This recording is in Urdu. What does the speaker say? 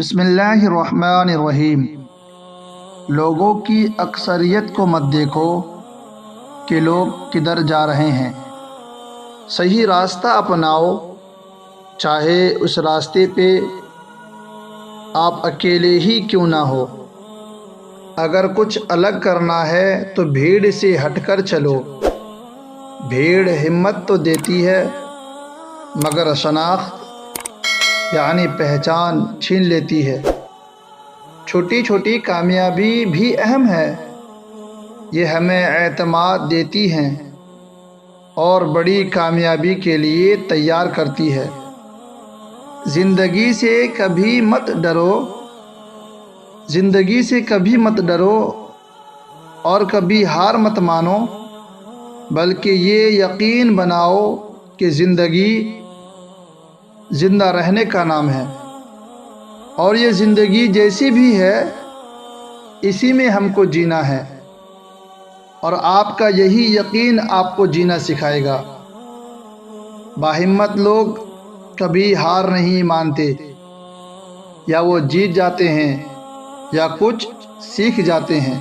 بسم اللہ الرحمن الرحیم۔ لوگوں کی اکثریت کو مت دیکھو کہ لوگ کدھر جا رہے ہیں، صحیح راستہ اپناؤ، چاہے اس راستے پہ آپ اکیلے ہی کیوں نہ ہو۔ اگر کچھ الگ کرنا ہے تو بھیڑ سے ہٹ کر چلو۔ بھیڑ ہمت تو دیتی ہے مگر شناخت یعنی پہچان چھین لیتی ہے۔ چھوٹی چھوٹی کامیابی بھی اہم ہے، یہ ہمیں اعتماد دیتی ہیں اور بڑی کامیابی کے لیے تیار کرتی ہے۔ زندگی سے کبھی مت ڈرو، زندگی سے کبھی مت ڈرو اور کبھی ہار مت مانو، بلکہ یہ یقین بناؤ کہ زندگی زندہ رہنے کا نام ہے، اور یہ زندگی جیسی بھی ہے اسی میں ہم کو جینا ہے، اور آپ کا یہی یقین آپ کو جینا سکھائے گا۔ باہمت لوگ کبھی ہار نہیں مانتے، یا وہ جیت جاتے ہیں یا کچھ سیکھ جاتے ہیں۔